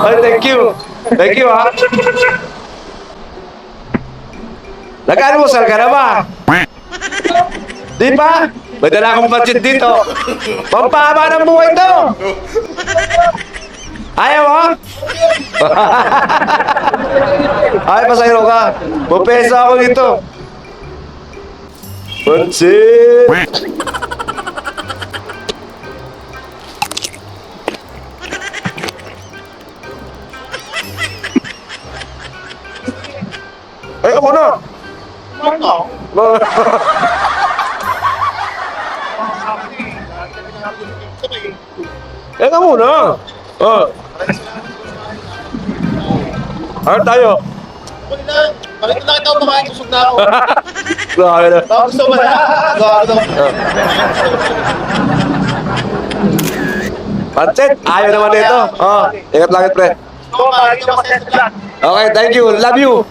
Ay, thank you. Thank you, ha. Nag-almusal ka na ba? Di ba? May dala akong budget dito. Pampahaba ng buhay to. Ayaw, ha? Ay, pasayro ka. Pupesa ako dito. Pansit! Ay, ako na! Teka muna. Ano tayo? Balik na kita kumain, susog na ako. Grabe na. Gusto mo na? Pansit, ayaw naman nito. Ingat langit, pre. Okay, thank you. Love you.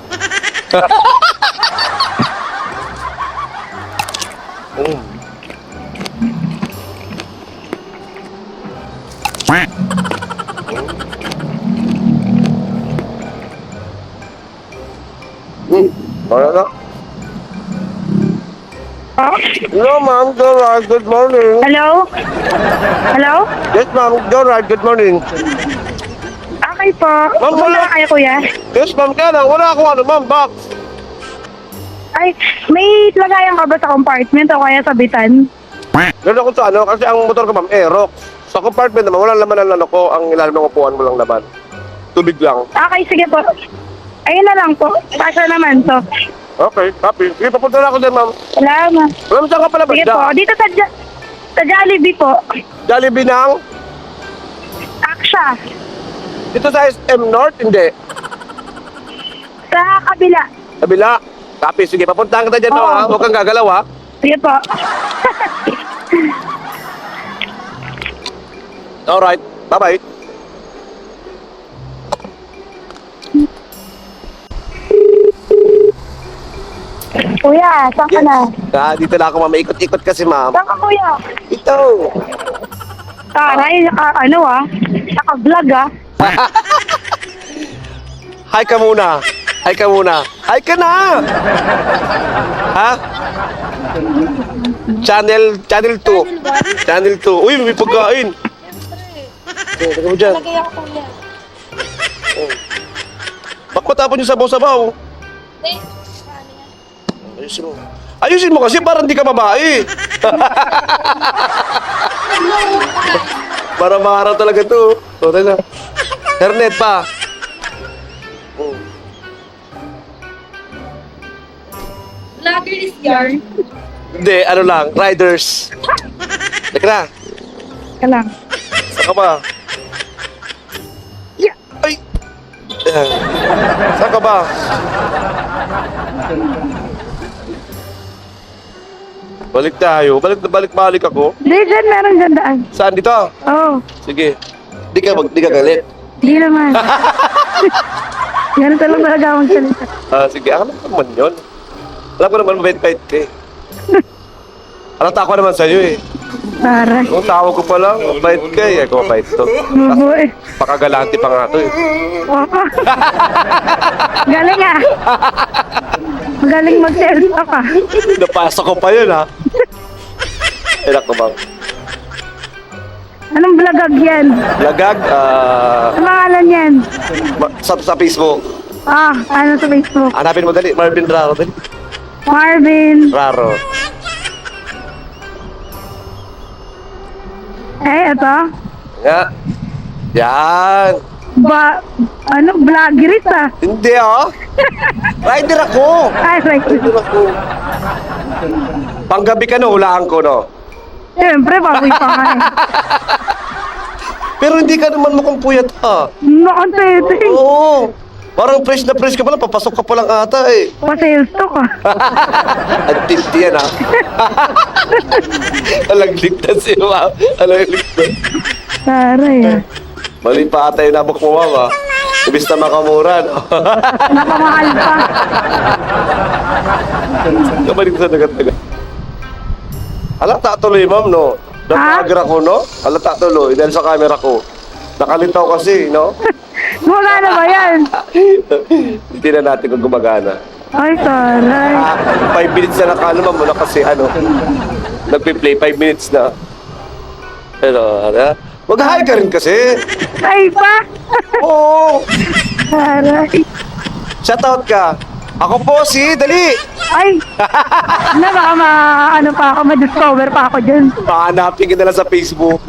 Wala na. Hello, ma'am. Dorad, good morning. Hello? Hello? Yes, ma'am. Dorad, good morning. Okay po. Ma'am, wala. Wala kayo, kuya? Yes, ma'am. Kaya lang, wala akong ano, ma'am. Box. Ay, may lagayan ka ba sa compartment o kaya sa bitan? Meron ako sa ano, kasi ang motor ko, ma'am, Aerox. Sa compartment naman, wala laman ang ano ko. Ang ilalim ng upuan mo lang naman. Tubig lang. Okay, sige po. Ayun na lang po. Pasya naman to. Okay, happy. Sige, papunta na ako din, ma'am. Salamat. Ma'am, saan ka pala ba? Sige po. Dito sa Jollibee po. Jollibee ng? Aksha. Dito sa SM North? Hindi. Sa kabila. Kabila. Happy, sige, papuntahan kita dyan, Oo. ha? Huwag kang gagalaw, ha? Sige po. Alright, bye-bye. Kuya, saan ka na? Dito na ako, ma'am. Ikot-ikot kasi, ma'am. Saan ka, kuya? Ito. Taray, naka-vlog Hi ka muna. Hi ka muna. Hi ka na! Ha? Channel 2. Channel 2. Uy, may pagkain. Teka mo dyan. Lagay ako, kuya. Bak matapon yung sabaw-sabaw. Ayusin mo. Ayusin mo kasi parang hindi ka babae. Para talaga to. O, teka. Hernet pa. Vlogger is yarn. Hindi, ano lang, riders. Teka na. Ka lang. Saan ka ba? Yeah. Ay! Ayan. Saan ka ba? Balik tayo. Balik ako. Di, dyan meron dyan daan. Saan dito? Oo. Sige. Di ka galit. Di naman. Ganito lang talaga akong salita. Sige, ako naman yun. Alam ko naman, mabait-bait ka eh. Alata ko naman sa'yo eh. Taray. Kung tawag ko pa lang, mabait ka eh. Ako mabait to. Mabuhay. Pakagalante pa nga to eh. Galing Magaling mag-selfie ka. Napasok ko pa yun ha. Inak ko bang? Anong vlogag yan? Lagag, Ang pangalan yan? sa Facebook. Ano sa Facebook? Hanapin mo dali, Marvin Raro dali. Marvin. Raro. Ito? Nga. Yan. Vloggerit Hindi oh. Rider ako. Right. Rider ako. Panggabi ka no, hulaan ko no. Siyempre, baboy pa nga Pero hindi ka naman mukhang puyat ha. Nakantete. Oo. Parang fresh na fresh ka pa lang, papasok ka pa lang ata eh. Pa-sales to ka. Ang tinti yan ha. Alagligtas si ma'am. Alagligtas. Taray Mali pa ata yung nabok mo ma'am ha. Ibig na makamura no. Nakamahal pa. Kamalik sa nagat-nagat. Halata tuloy ma'am no. Natagra ko, no? Halata tuloy dahil sa camera ko. Nakalitaw kasi, no? Gumagana ba yan? Hindi na natin kung gumagana. Ay, taray. 5 minutes na nakalama mo na kasi ano, nagpi-play 5 minutes na. Pero, ano? Mag-hi ka rin kasi. Ay pa! Oo! Taray. Shoutout ka. Ako po si Dali. Ay! Na, baka ano pa ako, ma-discover pa ako dyan. Pahanapin ka nila sa Facebook.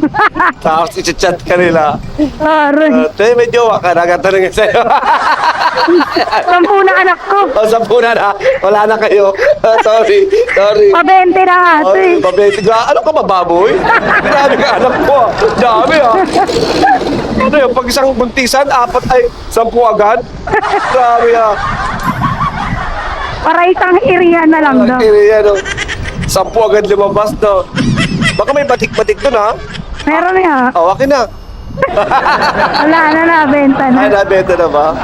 Tapos i-chat ka nila. Taray. Te, may jowa ka. Nagatanong sa'yo. 10 na anak ko. O, 10 na. Wala na kayo. Sorry. Pa-20 na nga ito eh. Mabete ka. Ano ka ba, baboy? Grabe ka, anak ko. Dami ah. Ano yun, pag isang buntisan, 10 agad? Grabe ah. Para isang irihan na lang daw. Kaya yan, 10 agad lumabas, no? Baka may batik-batik doon, ha? Meron nga. Oh, akin na. Wala na, nabenta na. Ay, nabenta na ba?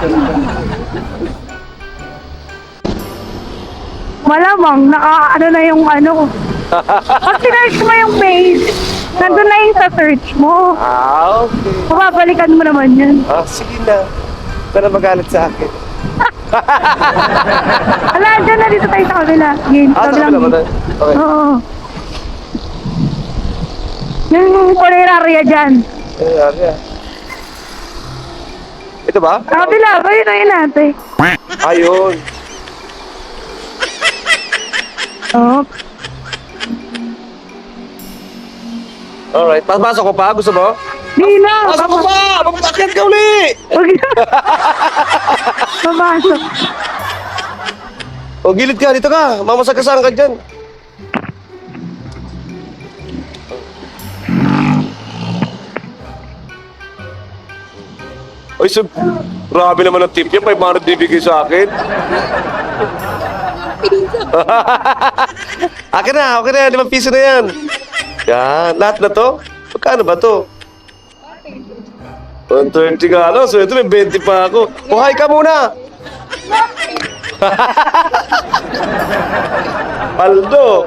Malamang, ano na yung ano. Pag sinearch mo yung page, nandun na yung sa search mo. Ah, okay. Mababalikan mo naman yun. Ah, sige na. Huwag ka na magalit sa akin. Wala, dyan na dito tayo sa kabila. Game, Ah, sa kabilang kabila ba game. tayo? Okay. Oo. Yung Poneraria dyan. Ito ba? Sa kabila, ba yun ayun natin? Ayun. Oo. Alright. Pasok ko pa. Gusto mo? Di na. Pasok ko pa! Magpakit ka uli! Huwag na. Papasok. O, gilid ka. Dito ka. Mamasagasaan ka dyan. Ay, grabe naman ang tip niya. 500 bibigay sa akin. Akin na. Okay na yan. 5 piso na yan. Yan. Lahat na to? Magkano ba to? 130 nga lang. So, ito may 20 pa ako. Buhay ka muna! Aldo!